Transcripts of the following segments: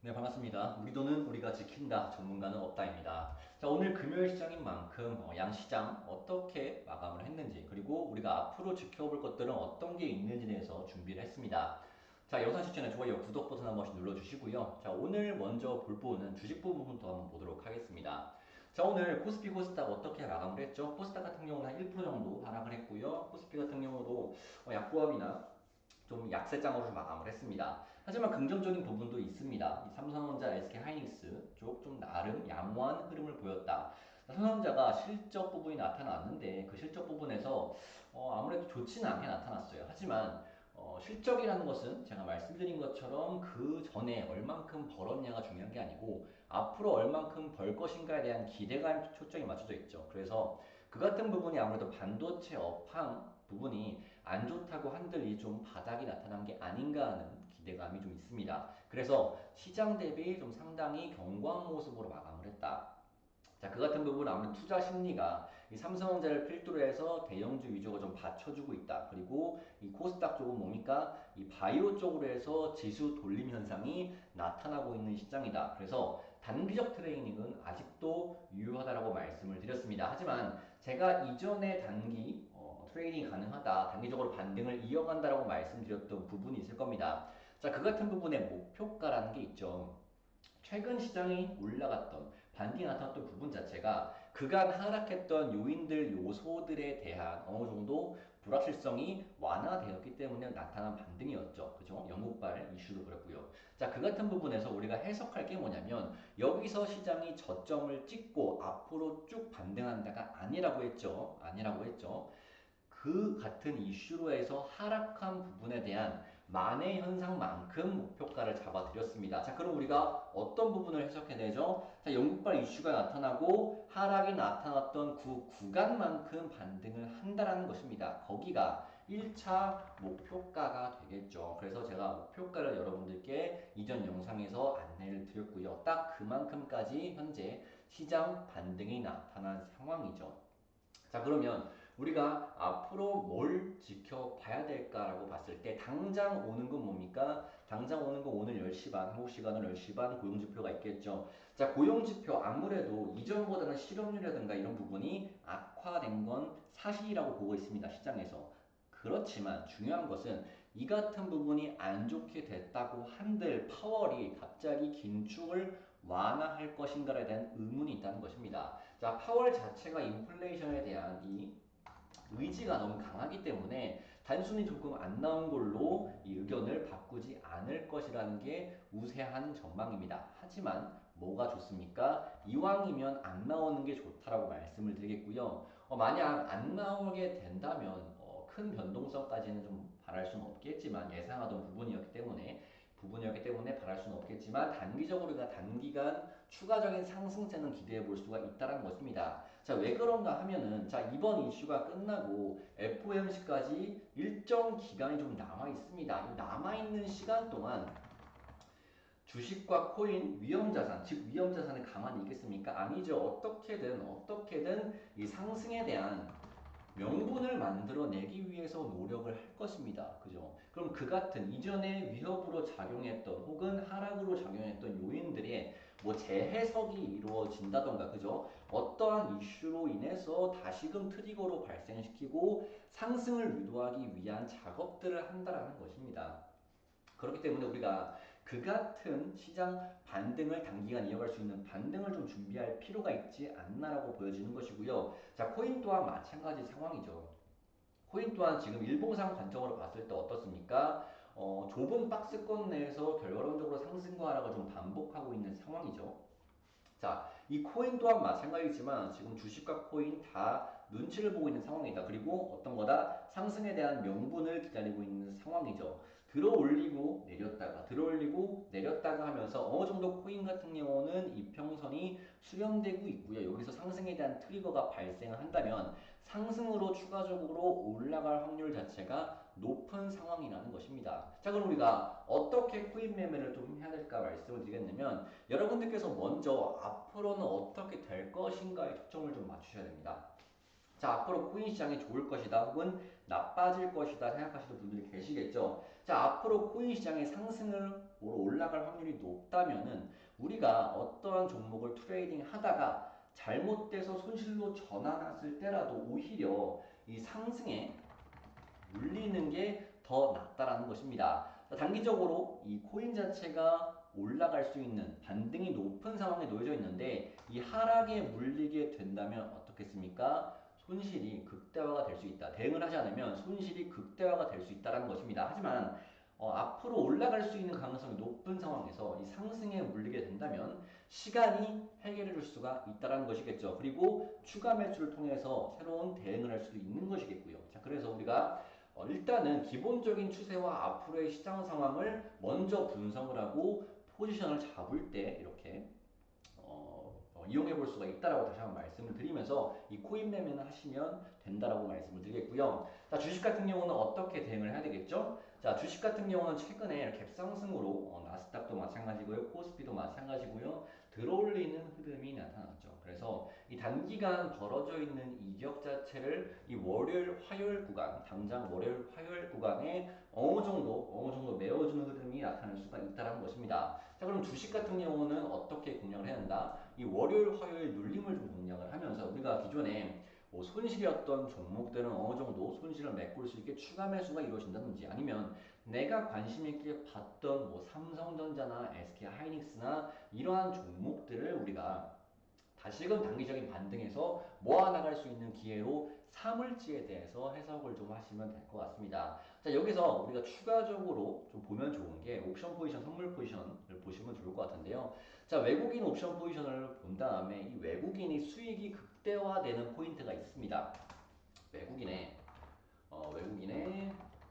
네, 반갑습니다. 우리 돈은 우리가 지킨다. 전문가는 없다입니다. 자, 오늘 금요일 시장인 만큼 양시장 어떻게 마감을 했는지, 그리고 우리가 앞으로 지켜볼 것들은 어떤 게 있는지에 대해서 준비를 했습니다. 자, 영상 시청에 좋아요, 구독 버튼 한 번씩 눌러주시고요. 자, 오늘 먼저 볼 부분은 주식 부분부터 한번 보도록 하겠습니다. 자, 오늘 코스피 코스닥 어떻게 마감을 했죠? 코스닥 같은 경우는 한 1% 정도 하락을 했고요. 코스피 같은 경우도 약보합이나 좀 약세장으로 좀 마감을 했습니다. 하지만 긍정적인 부분도 있습니다. 삼성전자, SK하이닉스 쪽 좀 나름 양호한 흐름을 보였다. 삼성전자가 실적 부분이 나타났는데 그 실적 부분에서 아무래도 좋지는 않게 나타났어요. 하지만 실적이라는 것은 제가 말씀드린 것처럼 그 전에 얼만큼 벌었냐가 중요한 게 아니고 앞으로 얼만큼 벌 것인가에 대한 기대감에 초점이 맞춰져 있죠. 그래서 그 같은 부분이 아무래도 반도체 업황 부분이 안 좋다고 한들이 좀 바닥이 나타난 게 아닌가 하는 기대감이 좀 있습니다. 그래서 시장 대비 좀 상당히 견고한 모습으로 마감을 했다. 자, 그 같은 부분은 아무래도 투자 심리가 이 삼성전자를 필두로 해서 대형주 위주로 좀 받쳐주고 있다. 그리고 이 코스닥 쪽은 뭡니까? 이 바이오 쪽으로 해서 지수 돌림 현상이 나타나고 있는 시장이다. 그래서 단기적 트레이닝은 아직도 유효하다라고 말씀을 드렸습니다. 하지만 제가 이전에 단기 트레이딩이 가능하다, 단기적으로 반등을 이어간다라고 말씀드렸던 부분이 있을 겁니다. 자, 그 같은 부분에 목표가라는 게 있죠. 최근 시장이 올라갔던 반등이 나타났던 부분 자체가 그간 하락했던 요인들 요소들에 대한 어느 정도 불확실성이 완화되었기 때문에 나타난 반등이었죠. 그죠? 영국발 이슈도 그렇고요. 자, 그 같은 부분에서 우리가 해석할 게 뭐냐면 여기서 시장이 저점을 찍고 앞으로 쭉 반등한다가 아니라고 했죠. 아니라고 했죠. 그 같은 이슈로 해서 하락한 부분에 대한 만회 현상만큼 목표가를 잡아드렸습니다. 자, 그럼 우리가 어떤 부분을 해석해내죠? 자, 영국발 이슈가 나타나고 하락이 나타났던 그 구간만큼 반등을 한다라는 것입니다. 거기가 1차 목표가가 되겠죠. 그래서 제가 목표가를 여러분들께 이전 영상에서 안내를 드렸고요. 딱 그만큼까지 현재 시장 반등이 나타난 상황이죠. 자, 그러면 우리가 앞으로 뭘 지켜봐야 될까라고 봤을 때 당장 오는 건 뭡니까? 당장 오는 건 오늘 10시 반, 한국 시간은 10시 반 고용지표가 있겠죠. 자, 고용지표 아무래도 이전보다는 실업률이라든가 이런 부분이 악화된 건 사실이라고 보고 있습니다. 시장에서. 그렇지만 중요한 것은 이 같은 부분이 안 좋게 됐다고 한들 파월이 갑자기 긴축을 완화할 것인가에 대한 의문이 있다는 것입니다. 자, 파월 자체가 인플레이션에 대한 이 의지가 너무 강하기 때문에 단순히 조금 안 나온 걸로 이 의견을 바꾸지 않을 것이라는 게 우세한 전망입니다. 하지만 뭐가 좋습니까? 이왕이면 안 나오는 게 좋다라고 말씀을 드리겠고요. 만약 안 나오게 된다면 큰 변동성까지는 좀 바랄 수는 없겠지만 예상하던 부분이었기 때문에 바랄 수는 없겠지만 단기적으로 단기간 추가적인 상승세는 기대해 볼 수가 있다는 것입니다. 자, 왜 그런가 하면은 자, 이번 이슈가 끝나고 FOMC까지 일정 기간이 좀 남아 있습니다. 이 남아 있는 시간 동안 주식과 코인, 위험자산, 즉 위험자산을 가만히 있겠습니까? 아니죠. 어떻게든 이 상승에 대한 명분을 만들어내기 위해서 노력을 할 것입니다. 그죠? 그럼 그 같은 이전에 위협으로 작용했던 혹은 하락으로 작용했던 요인들의 뭐 재해석이 이루어진다던가, 그죠? 어떠한 이슈로 인해서 다시금 트리거로 발생시키고 상승을 유도하기 위한 작업들을 한다라는 것입니다. 그렇기 때문에 우리가 그 같은 시장 반등을 단기간 이어갈 수 있는 반등을 좀 준비할 필요가 있지 않나라고 보여지는 것이고요. 자, 코인 또한 마찬가지 상황이죠. 코인 또한 지금 일봉상 관점으로 봤을 때 어떻습니까? 좁은 박스권 내에서 결과론적으로 상승과 하락을 좀 반복하고 있는 상황이죠. 자, 이 코인 또한 마찬가지지만 지금 주식과 코인 다 눈치를 보고 있는 상황이다. 그리고 어떤 거다? 상승에 대한 명분을 기다리고 있는 상황이죠. 들어올리고 내렸다가 하면서 어느 정도 코인 같은 경우는 이평선이 수렴되고 있고요. 여기서 상승에 대한 트리거가 발생을 한다면 상승으로 추가적으로 올라갈 확률 자체가 높은 상황이라는 것입니다. 자, 그럼 우리가 어떻게 코인 매매를 좀 해야 될까 말씀을 드리겠냐면 여러분들께서 먼저 앞으로는 어떻게 될 것인가에 초점을 좀 맞추셔야 됩니다. 자, 앞으로 코인 시장이 좋을 것이다 혹은 나빠질 것이다 생각하시는 분들이 계시겠죠. 자, 앞으로 코인 시장의 상승으로 올라갈 확률이 높다면은 우리가 어떠한 종목을 트레이딩 하다가 잘못돼서 손실로 전환했을 때라도 오히려 이 상승에 물리는 게 더 낫다라는 것입니다. 단기적으로 이 코인 자체가 올라갈 수 있는 반등이 높은 상황에 놓여져 있는데 이 하락에 물리게 된다면 어떻겠습니까? 손실이 극대화가 될 수 있다. 대응을 하지 않으면 손실이 극대화가 될 수 있다는 것입니다. 하지만 앞으로 올라갈 수 있는 가능성이 높은 상황에서 이 상승에 물리게 된다면 시간이 해결해 줄 수가 있다는 것이겠죠. 그리고 추가 매수를 통해서 새로운 대응을 할 수도 있는 것이겠고요. 자, 그래서 우리가 일단은 기본적인 추세와 앞으로의 시장 상황을 먼저 분석을 하고 포지션을 잡을 때 이렇게 이용해 볼 수가 있다라고 다시 한번 말씀을 드리면서 이 코인 매매는 하시면 된다라고 말씀을 드리겠고요. 자, 주식 같은 경우는 어떻게 대응을 해야 되겠죠? 자, 주식 같은 경우는 최근에 갭상승으로 나스닥도 마찬가지고요, 코스피도 마찬가지고요, 들어올리는 흐름이 나타났죠. 그래서 이 단기간 벌어져 있는 이격 자체를 이 월요일, 화요일 구간, 당장 월요일, 화요일 구간에 어느 정도 메워주는 흐름이 나타날 수가 있다는 것입니다. 자, 그럼 주식 같은 경우는 어떻게 공략을 해야 한다? 이 월요일, 화요일 눌림을 좀 공략을 하면서 우리가 기존에 손실이었던 종목들은 어느 정도 손실을 메꿀 수 있게 추가 매수가 이루어진다든지 아니면 내가 관심 있게 봤던 삼성전자나 SK 하이닉스나 이러한 종목들을 우리가 다시금 단기적인 반등에서 모아나갈 수 있는 기회로 삼을지에 대해서 해석을 좀 하시면 될 것 같습니다. 자, 여기서 우리가 추가적으로 좀 보면 좋은 게 옵션 포지션, 선물 포지션을 보시면 좋을 것 같은데요. 자, 외국인 옵션 포지션을 본 다음에 이 외국인이 수익이 극대화되는 포인트가 있습니다. 외국인의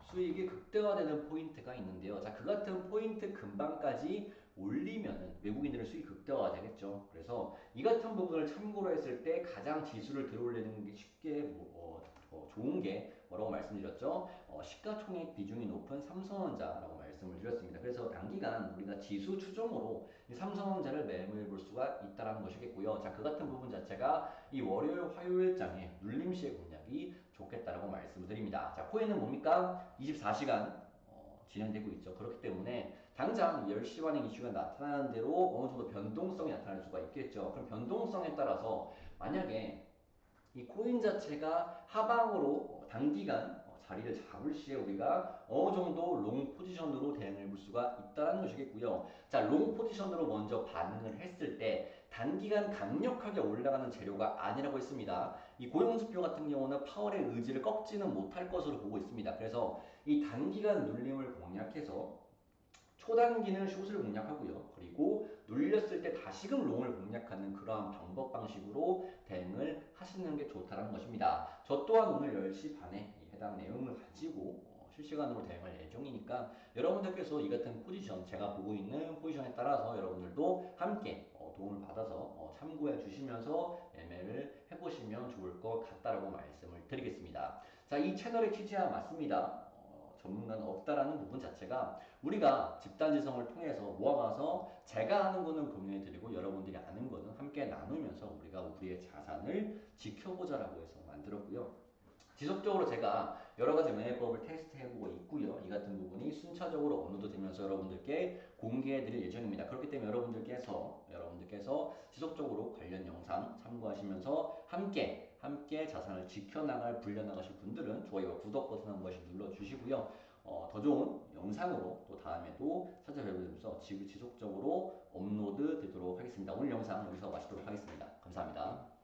수익이 극대화되는 포인트가 있는데요. 자, 그 같은 포인트 근방까지 올리면은 외국인들의 수익 극대화가 되겠죠. 그래서 이 같은 부분을 참고로 했을 때 가장 지수를 들어올리는 게 쉽게 좋은 게 뭐라고 말씀드렸죠? 시가총액 비중이 높은 삼성전자라고 말씀을 드렸습니다. 그래서 단기간 우리가 지수 추종으로 이 삼성전자를 매매해 볼 수가 있다는 것이겠고요. 자, 그 같은 부분 자체가 이 월요일, 화요일장에 눌림시의 공략이 좋겠다라고 말씀을 드립니다. 자, 코인은 뭡니까? 24시간 진행되고 있죠. 그렇기 때문에 당장 10시 반에 이슈가 나타나는 대로 어느 정도 변동성이 나타날 수가 있겠죠. 그럼 변동성에 따라서 만약에 이 코인 자체가 하방으로 단기간 자리를 잡을 시에 우리가 어느 정도 롱 포지션으로 대응해 볼 수가 있다는 것이겠고요. 자, 롱 포지션으로 먼저 반응을 했을 때 단기간 강력하게 올라가는 재료가 아니라고 했습니다. 이 고용수표 같은 경우는 파월의 의지를 꺾지는 못할 것으로 보고 있습니다. 그래서 이 단기간 눌림을 공략해서 초단기는 숏을 공략하고요. 그리고 눌렸을 때 다시금 롱을 공략하는 그러한 방법 방식으로 대응을 하시는 게 좋다는 것입니다. 저 또한 오늘 10시 반에 해당 내용을 가지고 실시간으로 대응할 예정이니까 여러분들께서 이 같은 포지션, 제가 보고 있는 포지션에 따라서 여러분들도 함께 도움을 받아서 참고해 주시면서 매매를 해보시면 좋을 것 같다라고 말씀을 드리겠습니다. 자, 이 채널의 취지와 맞습니다. 전문가는 없다라는 부분 자체가 우리가 집단지성을 통해서 모아가서 제가 아는 거는 공유해드리고 여러분들이 아는 거는 함께 나누면서 우리가 우리의 자산을 지켜보자라고 해서 만들었고요. 지속적으로 제가 여러 가지 매매법을 테스트해보고 있고요. 이 같은 부분이 순차적으로 업로드되면서 여러분들께 공개해드릴 예정입니다. 그렇기 때문에 여러분들께서 지속적으로 관련 영상 참고하시면서 함께 자산을 지켜나갈, 불려나가실 분들은 좋아요와 구독 버튼 한 번씩 눌러주시고요. 더 좋은 영상으로 또 다음에도 찾아뵈면서 지속적으로 업로드 되도록 하겠습니다. 오늘 영상 여기서 마치도록 하겠습니다. 감사합니다.